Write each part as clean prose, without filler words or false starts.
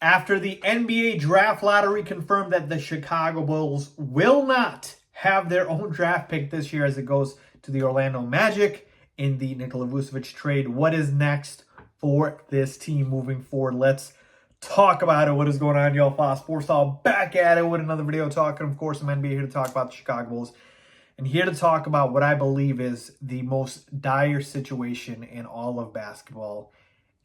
After the NBA draft lottery confirmed that the Chicago Bulls will not have their own draft pick this year as it goes to the Orlando Magic in the Nikola Vucevic trade, what is next for this team moving forward? Let's talk about it. What is going on, y'all? Faiz Sports All back at it with another video talking, of course, some NBA here to talk about the Chicago Bulls. And here to talk about what I believe is the most dire situation in all of basketball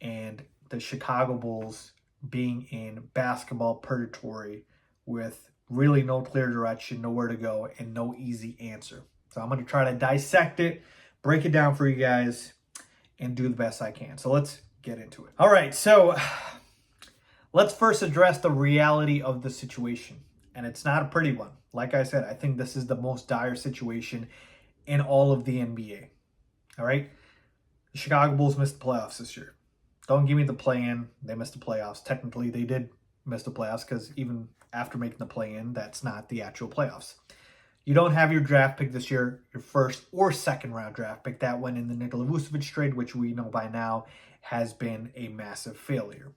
and the Chicago Bulls being in basketball purgatory with really no clear direction, nowhere to go, and no easy answer. So I'm going to try to dissect it, break it down for you guys, and do the best I can. So let's get into it. All right, so let's first address the reality of the situation. And it's not a pretty one. Like I said, I think this is the most dire situation in all of the NBA. All right? The Chicago Bulls missed the playoffs this year. Don't give me the play-in. They missed the playoffs. Technically, they did miss the playoffs because even after making the play-in, that's not the actual playoffs. You don't have your draft pick this year, your first or second round draft pick. That went in the Nikola Vucevic trade, which we know by now has been a massive failure.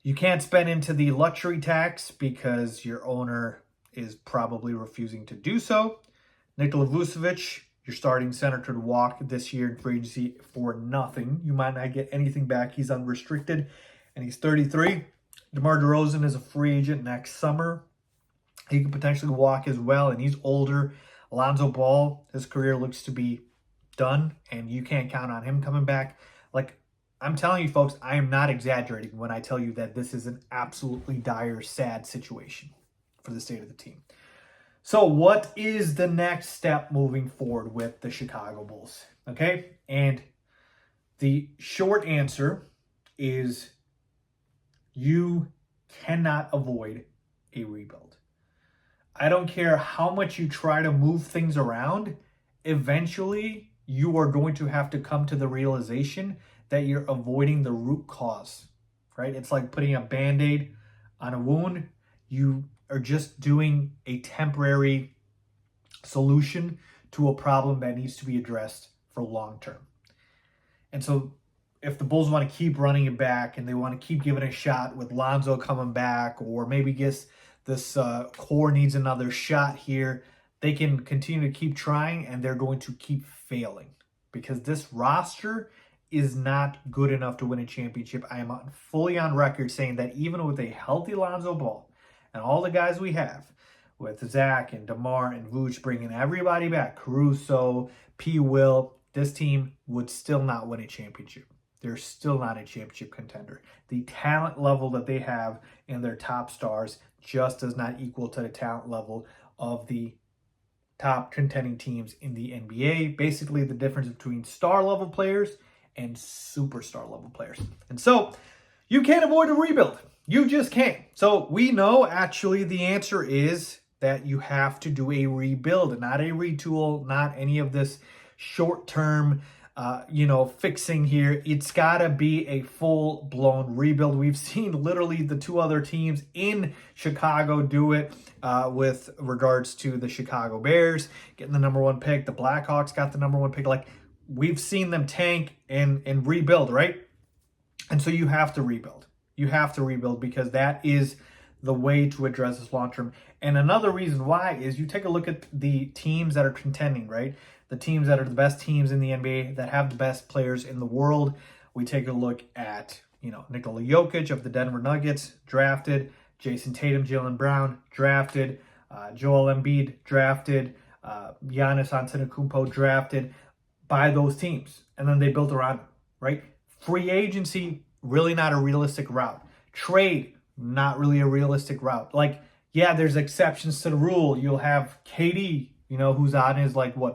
You can't spend into the luxury tax because your owner is probably refusing to do so. Nikola Vucevic, your starting center, could walk this year in free agency for nothing. You might not get anything back. He's unrestricted, and he's 33. DeMar DeRozan is a free agent next summer. He could potentially walk as well, and he's older. Alonzo Ball, his career looks to be done, and you can't count on him coming back. Like, I'm telling you, folks, I am not exaggerating when I tell you that this is an absolutely dire, sad situation for the state of the team. So what is the next step moving forward with the Chicago Bulls? Okay? And the short answer is you cannot avoid a rebuild. I don't care how much you try to move things around, eventually you are going to have to come to the realization that you're avoiding the root cause, right? It's like putting a Band-Aid on a wound. You are just doing a temporary solution to a problem that needs to be addressed for long term. And so if the Bulls want to keep running it back and they want to keep giving it a shot with Lonzo coming back, or maybe guess this core needs another shot here, they can continue to keep trying, and they're going to keep failing because this roster is not good enough to win a championship. I am fully on record saying that even with a healthy Lonzo Ball and all the guys we have, with Zach and DeMar and Vooch bringing everybody back, Caruso, P. Will, this team would still not win a championship. They're still not a championship contender. The talent level that they have in their top stars just does not equal to the talent level of the top contending teams in the NBA. Basically, the difference between star level players and superstar level players. And so you can't avoid a rebuild. You just can't. So we know actually the answer is that you have to do a rebuild, not a retool, not any of this short-term fixing here. It's got to be a full-blown rebuild. We've seen literally the two other teams in Chicago do it with regards to the Chicago Bears getting the #1 pick. The Blackhawks got the #1 pick. Like, we've seen them tank and rebuild, right? And so you have to rebuild. You have to rebuild because that is the way to address this long-term. And another reason why is you take a look at the teams that are contending, right? The teams that are the best teams in the NBA, that have the best players in the world. We take a look at, Nikola Jokic of the Denver Nuggets, drafted. Jason Tatum, Jaylen Brown, drafted. Joel Embiid, drafted. Giannis Antetokounmpo, drafted by those teams. And then they built around them, right? Free agency, really not a realistic route. Trade, not really a realistic route. Like, yeah, there's exceptions to the rule. You'll have KD, who's on his,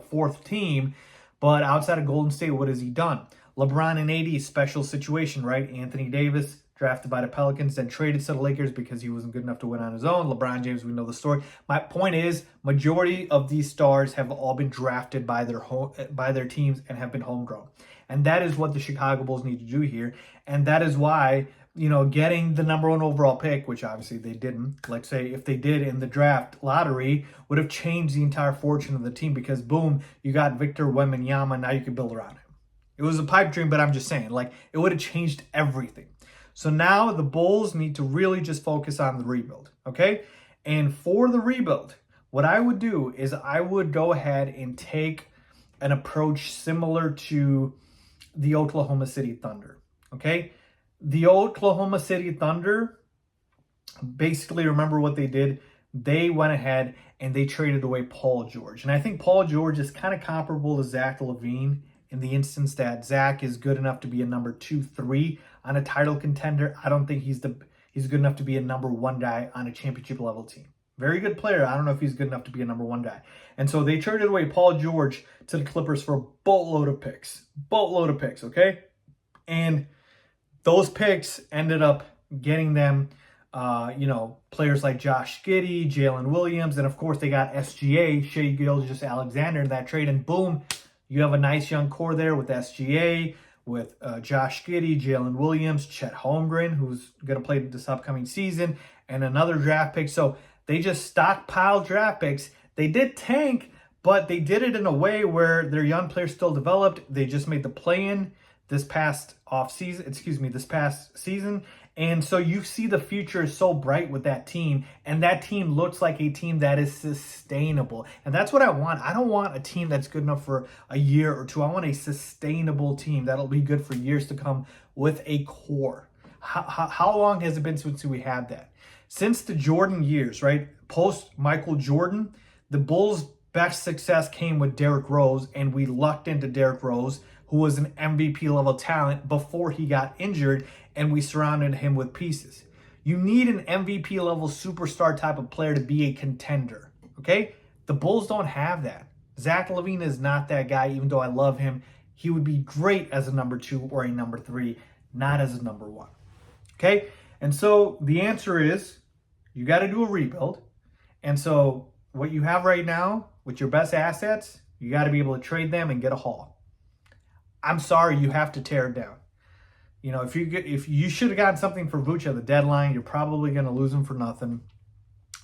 fourth team. But outside of Golden State, what has he done? LeBron and AD, special situation, right? Anthony Davis, drafted by the Pelicans, then traded to the Lakers because he wasn't good enough to win on his own. LeBron James, we know the story. My point is, majority of these stars have all been drafted by their teams and have been homegrown. And that is what the Chicago Bulls need to do here. And that is why, getting the #1 overall pick, which obviously they didn't, let's say if they did in the draft lottery, would have changed the entire fortune of the team because, boom, you got Victor Wembanyama, now you can build around him. It was a pipe dream, but I'm just saying, it would have changed everything. So now the Bulls need to really just focus on the rebuild, okay? And for the rebuild, what I would do is I would go ahead and take an approach similar to the Oklahoma City Thunder, okay? The Oklahoma City Thunder, basically, remember what they did? They went ahead and they traded away Paul George. And I think Paul George is kind of comparable to Zach LaVine in the instance that Zach is good enough to be a number 2, 3 on a title contender. I don't think he's good enough to be a number 1 guy on a championship level team. Very good player. I don't know if he's good enough to be a number 1 guy. And so they traded away Paul George to the Clippers for a boatload of picks. Boatload of picks, okay? And those picks ended up getting them, players like Josh Giddey, Jalen Williams, and of course they got SGA, Shai Gilgeous-Alexander in that trade. And boom, you have a nice young core there with SGA, with Josh Giddey, Jalen Williams, Chet Holmgren, who's going to play this upcoming season, and another draft pick. So they just stockpiled draft picks. They did tank, but they did it in a way where their young players still developed. They just made the play-in this past season. And so you see the future is so bright with that team, and that team looks like a team that is sustainable. And that's what I want. I don't want a team that's good enough for a year or two. I want a sustainable team that'll be good for years to come with a core. How long has it been since we had that? Since the Jordan years, right? Post Michael Jordan, the Bulls' best success came with Derrick Rose, and we lucked into Derrick Rose, who was an MVP level talent before he got injured, and we surrounded him with pieces. You need an MVP level superstar type of player to be a contender, okay? The Bulls don't have that. Zach LaVine is not that guy, even though I love him. He would be great as a number 2 or a number 3, not as a number 1, okay? And so the answer is you got to do a rebuild. And so what you have right now with your best assets, you got to be able to trade them and get a haul. I'm sorry, you have to tear it down. You know, if you should have gotten something for Vooch at the deadline, you're probably going to lose him for nothing.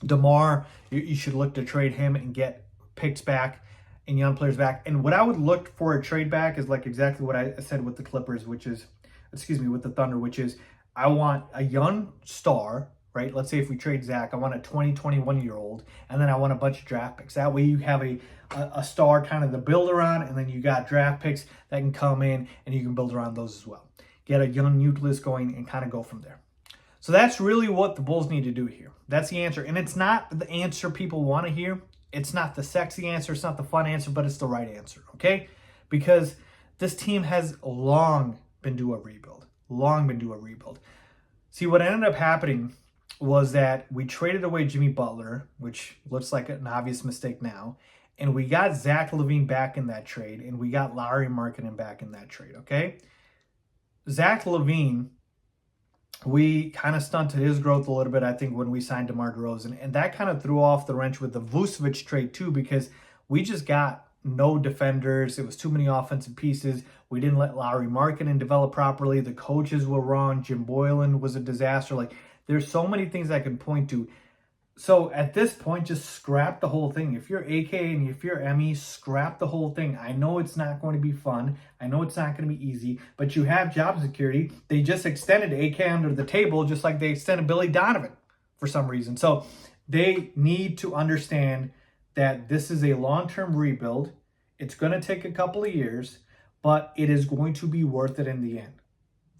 DeMar, you should look to trade him and get picks back and young players back. And what I would look for a trade back is like exactly what I said with the Clippers, with the Thunder, which is I want a young star, right? Let's say if we trade Zach, I want a 21-year-old, and then I want a bunch of draft picks. That way you have a star kind of the build around, and then you got draft picks that can come in and you can build around those as well. Get a young nucleus going and kind of go from there. So that's really what the Bulls need to do here. That's the answer. And it's not the answer people want to hear. It's not the sexy answer. It's not the fun answer, but it's the right answer, okay? Because this team has long been due a rebuild. Long been due a rebuild. See, what ended up happening was that we traded away Jimmy Butler, which looks like an obvious mistake now, and we got Zach LaVine back in that trade, and we got Lauri Markkanen back in that trade, okay? Zach LaVine, we kind of stunted his growth a little bit, I think, when we signed DeMar DeRozan, and that kind of threw off the wrench with the Vucevic trade too, because we just got no defenders. It was too many offensive pieces. We didn't let Lauri Markkanen develop properly. The coaches were wrong. Jim Boylan was a disaster. Like, there's so many things I can point to. So at this point, just scrap the whole thing. If you're AK and if you're Emmy, scrap the whole thing. I know it's not going to be fun. I know it's not going to be easy, but you have job security. They just extended AK under the table, just like they extended Billy Donovan for some reason. So they need to understand that this is a long-term rebuild. It's going to take a couple of years, but it is going to be worth it in the end.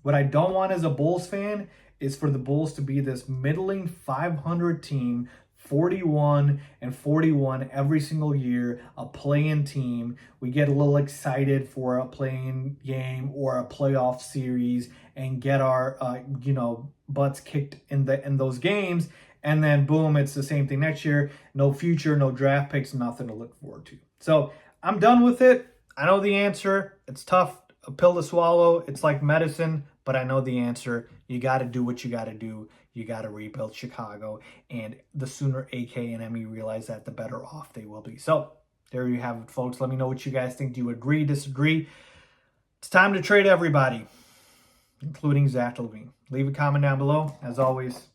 What I don't want as a Bulls fan is for the Bulls to be this middling 500 team, 41-41 every single year, a play-in team. We get a little excited for a play-in game or a playoff series and get our butts kicked in those games, and then boom, it's the same thing next year. No future, no draft picks, nothing to look forward to. So I'm done with it. I know the answer. It's tough, a pill to swallow. It's like medicine, but I know the answer. You got to do what you got to do. You got to rebuild Chicago. And the sooner AK and Emmy realize that, the better off they will be. So there you have it, folks. Let me know what you guys think. Do you agree, disagree? It's time to trade everybody, including Zach LaVine. Leave a comment down below. As always,